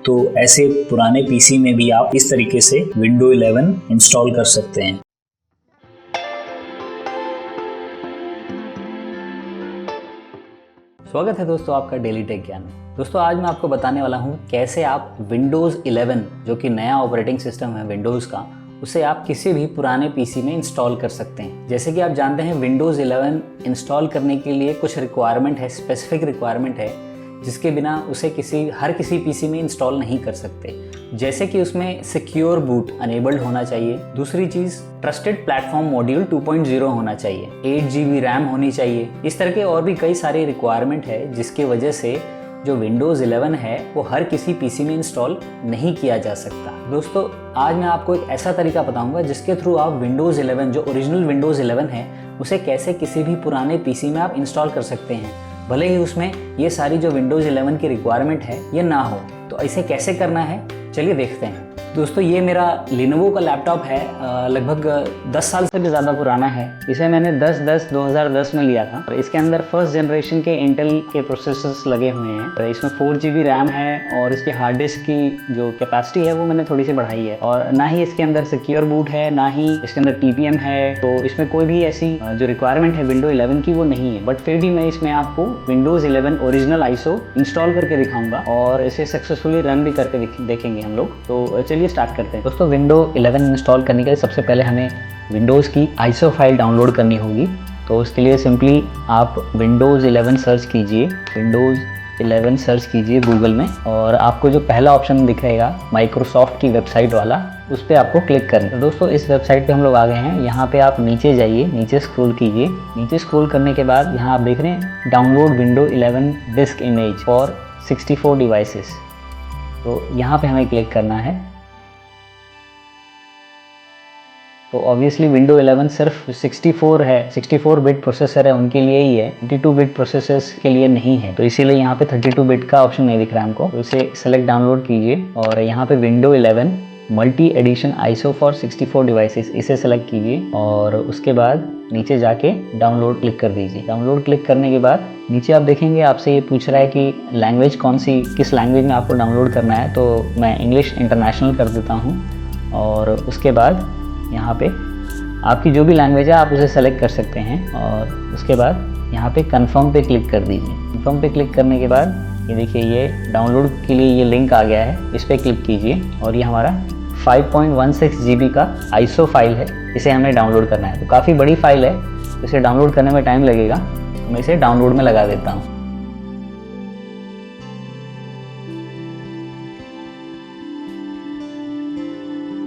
तो ऐसे पुराने पीसी में भी आप इस तरीके से विंडो 11 इंस्टॉल कर सकते हैं। स्वागत है दोस्तों आपका डेली टेक ज्ञान में। दोस्तों आज मैं आपको बताने वाला हूँ कैसे आप विंडोज़ 11 जो कि नया ऑपरेटिंग सिस्टम है विंडोज़ का, उसे आप किसी भी पुराने पीसी में इंस्टॉल कर सकते हैं। जैसे कि आप जानते हैं विंडोज़ 11 इंस्टॉल करने के लिए कुछ रिक्वायरमेंट है, स्पेसिफिक रिक्वायरमेंट है, जिसके बिना उसे हर किसी पीसी में इंस्टॉल नहीं कर सकते। जैसे कि उसमें सिक्योर बूट अनेबल्ड होना चाहिए। दूसरी चीज़ ट्रस्टेड प्लेटफॉर्म मॉड्यूल 2.0 होना चाहिए। 8 GB रैम होनी चाहिए। इस तरह के और भी कई सारे रिक्वायरमेंट है जिसकी वजह से जो विंडोज़ 11 है वो हर किसी पीसी में इंस्टॉल नहीं किया जा सकता। दोस्तों आज मैं आपको एक ऐसा तरीका बताऊंगा जिसके थ्रू आप विंडोज़ 11 जो ओरिजिनल विंडोज़ 11 है उसे कैसे किसी भी पुराने पीसी में आप इंस्टॉल कर सकते हैं, भले ही उसमें ये सारी जो विंडोज़ 11 की रिक्वायरमेंट है ये ना हो। तो इसे कैसे करना है चलिए देखते हैं। दोस्तों ये मेरा Lenovo का लैपटॉप है, लगभग 10 साल से भी ज़्यादा पुराना है। इसे मैंने 10/10/2010 में लिया था। इसके अंदर फर्स्ट जनरेशन के इंटेल के प्रोसेसर्स लगे हुए हैं। इसमें 4 GB रैम है और इसके हार्ड डिस्क की जो कैपेसिटी है वो मैंने थोड़ी सी बढ़ाई है। और ना ही इसके अंदर सिक्योर बूट है, ना ही इसके अंदर TPM है। तो इसमें कोई भी ऐसी जो रिक्वायरमेंट है विंडो 11 की वो नहीं है। बट फिर भी मैं इसमें आपको विंडोज़ 11 ओरिजिनल ISO इंस्टॉल करके दिखाऊंगा और इसे सक्सेसफुली रन भी करके देखेंगे हम लोग। तो चलिए स्टार्ट करते हैं। दोस्तों विंडो 11 इंस्टॉल करने के लिए सबसे पहले हमें विंडोज़ की ISO फाइल डाउनलोड करनी होगी। तो उसके लिए सिंपली आप विंडोज़ 11 सर्च कीजिए, विंडोज़ 11 सर्च कीजिए गूगल में और आपको जो पहला ऑप्शन दिखेगा माइक्रोसॉफ्ट की वेबसाइट वाला, उस पर आपको क्लिक करना है। तो दोस्तों इस वेबसाइट पे हम लोग आ गए हैं। यहाँ पे आप नीचे जाइए, नीचे स्क्रॉल कीजिए। नीचे स्क्रॉल करने के बाद यहाँ आप देख रहे हैं download window 11 disc image for 64 devices. तो यहाँ पे हमें क्लिक करना है। तो ऑब्वियसली विंडो 11 सिर्फ 64 बिट प्रोसेसर है उनके लिए ही है, 32 बिट प्रोसेसर्स के लिए नहीं है। तो इसीलिए यहाँ पे 32 बिट का ऑप्शन नहीं दिख रहा है हमको। तो इसे सेलेक्ट डाउनलोड कीजिए और यहाँ पे window 11 multi edition ISO for 64 devices इसे सेलेक्ट कीजिए और उसके बाद नीचे जाके डाउनलोड क्लिक कर दीजिए। डाउनलोड क्लिक करने के बाद नीचे आप देखेंगे आपसे ये पूछ रहा है कि लैंग्वेज कौन सी, किस लैंग्वेज में आपको डाउनलोड करना है। तो मैं इंग्लिश इंटरनेशनल कर देता हूँ और उसके बाद यहाँ पे आपकी जो भी लैंग्वेज है आप उसे सेलेक्ट कर सकते हैं और उसके बाद यहाँ पे कन्फर्म पे क्लिक कर दीजिए। कन्फर्म पे क्लिक करने के बाद ये देखिए ये डाउनलोड के लिए ये लिंक आ गया है, इस पर क्लिक कीजिए और ये हमारा 5.16 GB का ISO फाइल है, इसे हमें डाउनलोड करना है। तो काफ़ी बड़ी फाइल है, तो इसे डाउनलोड करने में टाइम लगेगा, तो मैं इसे डाउनलोड में लगा देता हूँ।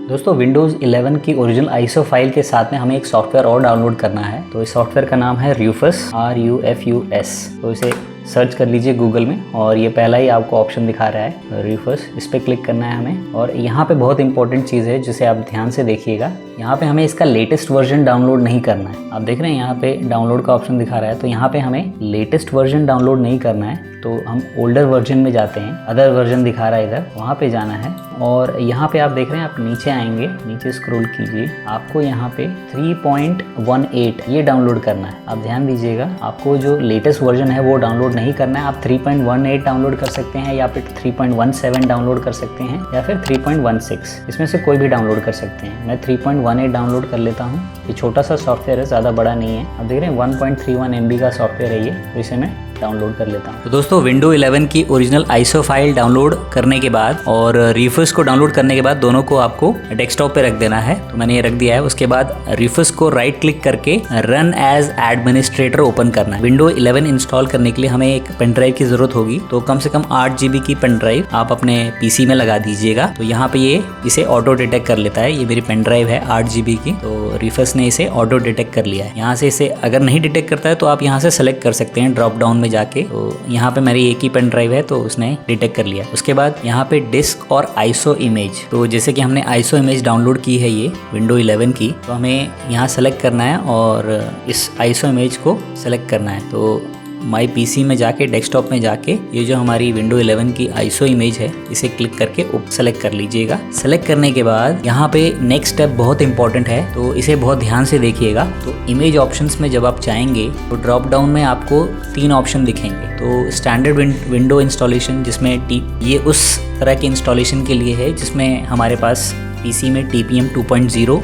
दोस्तों विंडोज़ 11 की ओरिजिनल ISO फाइल के साथ में हमें एक सॉफ्टवेयर और डाउनलोड करना है। तो इस सॉफ्टवेयर का नाम है Rufus RUFUS। तो इसे सर्च कर लीजिए गूगल में और ये पहला ही आपको ऑप्शन दिखा रहा है Rufus, इस पर क्लिक करना है हमें। और यहाँ पे बहुत इंपॉर्टेंट चीज़ है जिसे आप ध्यान से देखिएगा। यहाँ पे हमें इसका लेटेस्ट वर्जन डाउनलोड नहीं करना है। आप देख रहे हैं यहाँ पे डाउनलोड का ऑप्शन दिखा रहा है, तो यहाँ पे हमें लेटेस्ट वर्जन डाउनलोड नहीं करना है। तो हम ओल्डर वर्जन में जाते हैं, अदर वर्जन दिखा रहा है इधर, वहाँ पे जाना है। और यहाँ पे आप देख रहे हैं, आप नीचे आएंगे, नीचे स्क्रॉल कीजिए, आपको यहाँ पे 3.18 ये डाउनलोड करना है। आप ध्यान दीजिएगा, आपको जो लेटेस्ट वर्जन है वो डाउनलोड नहीं करना है। आप 3.18 डाउनलोड कर सकते हैं या फिर 3.17 डाउनलोड कर सकते हैं या फिर 3.16, इसमें से कोई भी डाउनलोड कर सकते हैं। मैं 3.18 डाउनलोड कर लेता हूँ। ये छोटा सा सॉफ्टवेयर है, ज़्यादा बड़ा नहीं है। आप देख रहे हैं 1.31 MB का सॉफ्टवेयर है ये, तो इसे मैं डाउनलोड कर लेता हूँ। तो दोस्तों विंडो 11 की ओरिजिनल ISO फाइल डाउनलोड करने के बाद और Rufus को डाउनलोड करने के बाद दोनों को आपको डेस्कटॉप पे रख देना है। तो मैंने ये रख दिया है। उसके बाद Rufus को राइट क्लिक करके रन एज एडमिनिस्ट्रेटर ओपन करना है। विंडो 11 इंस्टॉल करने के लिए हमें एक पेन ड्राइव की जरूरत होगी, तो कम से कम 8 GB की पेन ड्राइव आप अपने PC में लगा दीजिएगा। तो यहाँ पे ये इसे ऑटो डिटेक्ट कर लेता है। ये मेरी पेन ड्राइव है 8 GB की, तो Rufus ने इसे ऑटो डिटेक्ट कर लिया है। यहाँ से इसे अगर नहीं डिटेक्ट करता है तो आप यहाँ से सेलेक्ट कर सकते हैं ड्रॉप डाउन में जाके। तो यहाँ पे मेरी एक ही पेन ड्राइव है तो उसने डिटेक्ट कर लिया। उसके बाद यहाँ पे डिस्क और ISO इमेज, तो जैसे कि हमने ISO इमेज डाउनलोड की है ये विंडो 11 की, तो हमें यहाँ सेलेक्ट करना है और इस ISO इमेज को सेलेक्ट करना है। तो माई पीसी में जाके डेस्कटॉप में जाके ये जो हमारी विंडो 11 की आईएसओ इमेज है इसे क्लिक करके सेलेक्ट कर लीजिएगा। सेलेक्ट करने के बाद यहाँ पे नेक्स्ट स्टेप बहुत इंपॉर्टेंट है, तो इसे बहुत ध्यान से देखिएगा। तो इमेज ऑप्शंस में जब आप जाएंगे तो ड्रॉप डाउन में आपको 3 ऑप्शन दिखेंगे। तो स्टैंडर्ड विंडो इंस्टॉलेशन, जिसमें ये उस तरह के इंस्टॉलेशन के लिए है जिसमें हमारे पास पीसी में TPM 2.0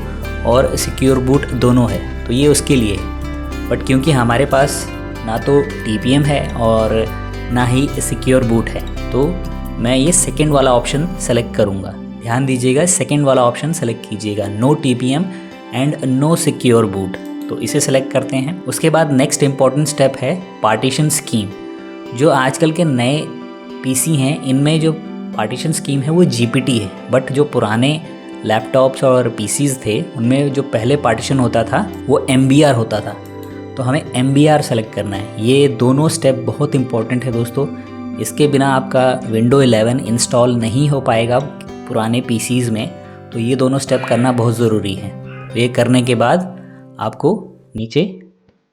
और सिक्योर बूट दोनों है, तो ये उसके लिए है। बट क्योंकि हमारे पास ना तो TPM है और ना ही सिक्योर बूट है, तो मैं ये सेकंड वाला ऑप्शन सेलेक्ट करूँगा। ध्यान दीजिएगा, सेकंड वाला ऑप्शन सेलेक्ट कीजिएगा, no TPM and no secure boot. तो इसे सेलेक्ट करते हैं। उसके बाद नेक्स्ट इम्पॉर्टेंट स्टेप है पार्टीशन स्कीम। जो आजकल के नए PC हैं इनमें जो पार्टीशन स्कीम है वो GPT है, बट जो पुराने लैपटॉप्स और PCs थे उनमें जो पहले पार्टीशन होता था वो MBR होता था। तो हमें MBR सेलेक्ट करना है। ये दोनों स्टेप बहुत इंपॉर्टेंट है दोस्तों, इसके बिना आपका विंडो 11 इंस्टॉल नहीं हो पाएगा पुराने PCs में। तो ये दोनों स्टेप करना बहुत ज़रूरी है। तो ये करने के बाद आपको नीचे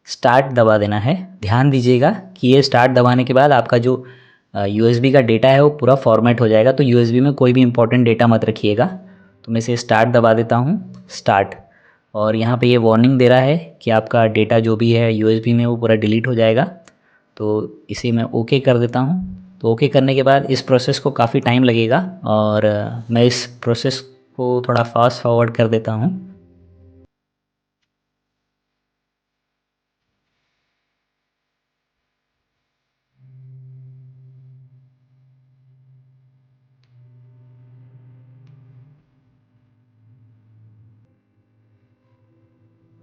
स्टार्ट दबा देना है। ध्यान दीजिएगा कि ये स्टार्ट दबाने के बाद आपका जो USB का डेटा है वो पूरा फॉर्मेट हो जाएगा। तो USB में कोई भी इंपॉर्टेंट डेटा मत रखिएगा। तो मैं इसे स्टार्ट दबा देता हूँ, स्टार्ट। और यहाँ पे ये वार्निंग दे रहा है कि आपका डेटा जो भी है USB में वो पूरा डिलीट हो जाएगा। तो इसे मैं ओके कर देता हूँ। तो ओके करने के बाद इस प्रोसेस को काफ़ी टाइम लगेगा और मैं इस प्रोसेस को थोड़ा फास्ट फॉरवर्ड कर देता हूँ।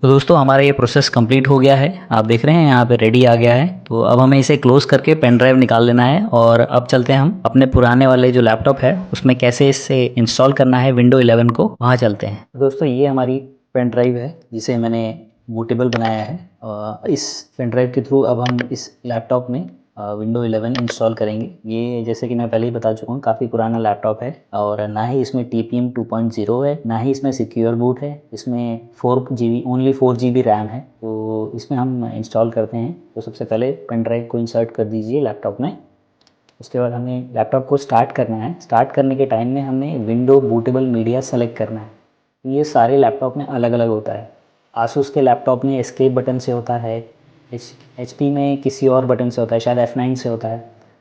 तो दोस्तों हमारा ये प्रोसेस कंप्लीट हो गया है। आप देख रहे हैं यहाँ पे रेडी आ गया है। तो अब हमें इसे क्लोज करके पेन ड्राइव निकाल लेना है और अब चलते हैं हम अपने पुराने वाले जो लैपटॉप है उसमें कैसे इसे इंस्टॉल करना है विंडो 11 को, वहाँ चलते हैं। दोस्तों ये हमारी पेन ड्राइव है जिसे मैंने बूटेबल बनाया है। इस पेन ड्राइव के थ्रू अब हम इस लैपटॉप में विंडो 11 इंस्टॉल करेंगे। ये जैसे कि मैं पहले ही बता चुका हूँ काफ़ी पुराना लैपटॉप है और ना ही इसमें TPM 2.0 है, ना ही इसमें सिक्योर बूट है। इसमें 4GB ओनली 4GB रैम है। तो इसमें हम इंस्टॉल करते हैं। तो सबसे पहले पेन ड्राइव को इंसर्ट कर दीजिए लैपटॉप में। उसके बाद हमें लैपटॉप को स्टार्ट करना है। स्टार्ट करने के टाइम में हमें विंडो बूटेबल मीडिया सेलेक्ट करना है। ये सारे लैपटॉप में अलग अलग होता है। आसूस के लैपटॉप में एस्केप बटन से होता है, HP में किसी और बटन से होता है, शायद F9 से होता है।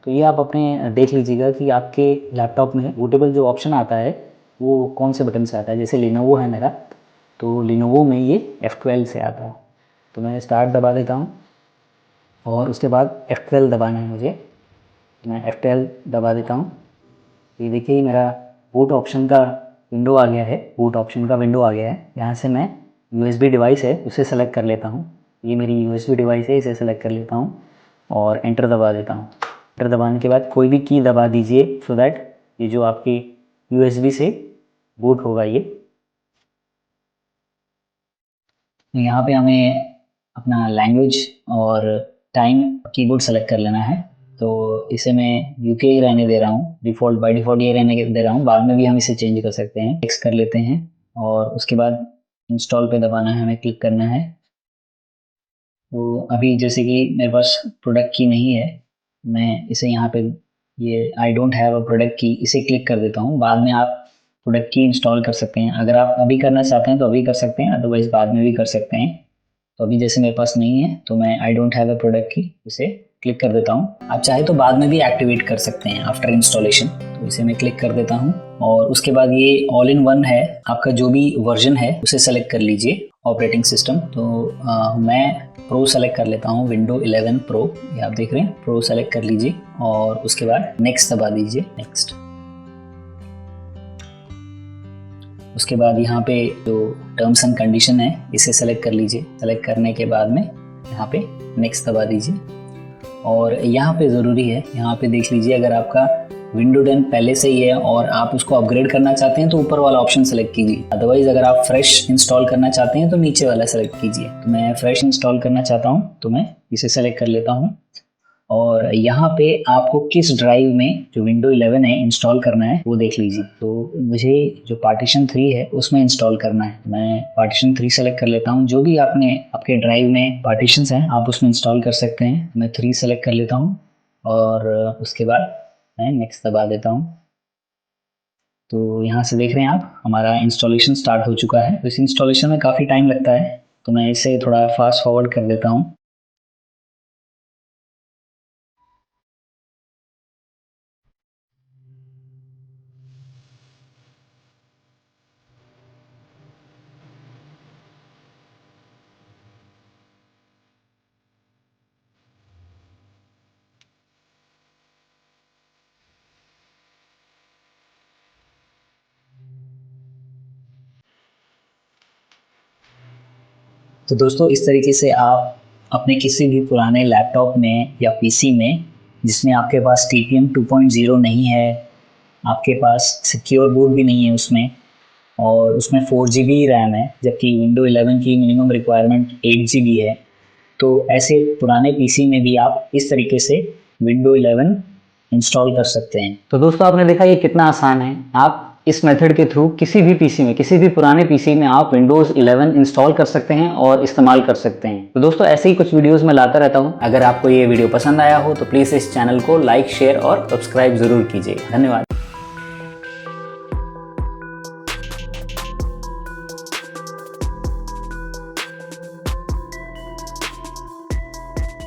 तो ये आप अपने देख लीजिएगा कि आपके लैपटॉप में बूटेबल जो ऑप्शन आता है वो कौन से बटन से आता है। जैसे लिनोवो है मेरा, तो लिनोवो में ये F12 से आता है। तो मैं स्टार्ट दबा देता हूँ और उसके बाद F12 दबाना है मुझे। मैं F12 दबा देता हूँ। ये देखिए मेरा बूट ऑप्शन का विंडो आ गया है। बूट ऑप्शन का विंडो आ गया है। यहाँ से मैं USB डिवाइस है उसे सेलेक्ट कर लेता हूँ। ये मेरी USB डिवाइस है, इसे सेलेक्ट कर लेता हूँ और एंटर दबा देता हूँ। एंटर दबाने के बाद कोई भी की दबा दीजिए सो दैट ये जो आपकी USB से बूट होगा। ये यहाँ पे हमें अपना लैंग्वेज और टाइम कीबोर्ड सेलेक्ट कर लेना है। तो इसे मैं UK ही रहने दे रहा हूँ, डिफ़ॉल्ट बाय डिफ़ॉल्ट ये रहने दे रहा हूँ। बाद में भी हम इसे चेंज कर सकते हैं। फिक्स कर लेते हैं और उसके बाद इंस्टॉल पे दबाना है, हमें क्लिक करना है। तो अभी जैसे कि मेरे पास प्रोडक्ट की नहीं है, मैं इसे यहाँ पे ये I don't have a product की इसे क्लिक कर देता हूँ। बाद में आप प्रोडक्ट की इंस्टॉल कर सकते हैं। अगर आप अभी करना चाहते हैं तो अभी कर सकते हैं, अदरवाइज़ बाद में भी कर सकते हैं। तो अभी जैसे मेरे पास नहीं है तो मैं I don't have a product की इसे क्लिक कर देता हूँ। आप चाहे तो बाद में भी एक्टिवेट कर सकते हैं आफ्टर इंस्टॉलेशन। तो इसे मैं क्लिक कर देता हूँ और उसके बाद ये ऑल इन वन है। आपका जो भी वर्जन है उसे सेलेक्ट कर लीजिए ऑपरेटिंग सिस्टम। तो मैं प्रो सेलेक्ट कर लेता हूँ, विंडो 11 प्रो। ये आप देख रहे हैं, प्रो सेलेक्ट कर लीजिए और उसके बाद नेक्स्ट दबा दीजिए, नेक्स्ट। उसके बाद यहाँ पे जो टर्म्स एंड कंडीशन है इसे सेलेक्ट कर लीजिए। सेलेक्ट करने के बाद में यहाँ पे नेक्स्ट दबा दीजिए और यहाँ पे ज़रूरी है, यहाँ पे देख लीजिए अगर आपका विंडो 10 पहले से ही है और आप उसको अपग्रेड करना चाहते हैं तो ऊपर वाला ऑप्शन सेलेक्ट कीजिए। अदरवाइज अगर आप फ्रेश इंस्टॉल करना चाहते हैं तो नीचे वाला सेलेक्ट कीजिए। तो मैं फ्रेश इंस्टॉल करना चाहता हूँ तो मैं इसे सेलेक्ट कर लेता हूँ और यहाँ पे आपको किस ड्राइव में जो विंडो 11 है इंस्टॉल करना है वो देख लीजिए। तो मुझे जो पार्टीशन 3 है उसमें इंस्टॉल करना है। मैं पार्टीशन 3 सेलेक्ट कर लेता हूँ। जो भी आपके ड्राइव में पार्टीशंस हैं आप उसमें इंस्टॉल कर सकते हैं। मैं 3 सेलेक्ट कर लेता हूँ और उसके बाद मैं नेक्स्ट दबा देता हूँ। तो यहाँ से देख रहे हैं आप हमारा इंस्टॉलेशन स्टार्ट हो चुका है। तो इस इंस्टॉलेशन में काफ़ी टाइम लगता है, तो मैं इसे थोड़ा फास्ट फॉरवर्ड कर देता हूँ। तो दोस्तों इस तरीके से आप अपने किसी भी पुराने लैपटॉप में या पीसी में जिसमें आपके पास TPM 2.0 नहीं है, आपके पास सिक्योर बूट भी नहीं है उसमें, और उसमें 4 GB रैम है, जबकि विंडो 11 की मिनिमम रिक्वायरमेंट 8 GB है। तो ऐसे पुराने पीसी में भी आप इस तरीके से विंडो 11 इंस्टॉल कर सकते हैं। तो दोस्तों आपने देखा ये कितना आसान है। आप इस मेथड के थ्रू किसी भी पीसी में, किसी भी पुराने पीसी में आप विंडोज़ 11 इंस्टॉल कर सकते हैं और इस्तेमाल कर सकते हैं। तो दोस्तों ऐसे ही कुछ वीडियोस मैं लाता रहता हूं। अगर आपको ये वीडियो पसंद आया हो तो प्लीज़ इस चैनल को लाइक, शेयर और सब्सक्राइब ज़रूर कीजिए। धन्यवाद।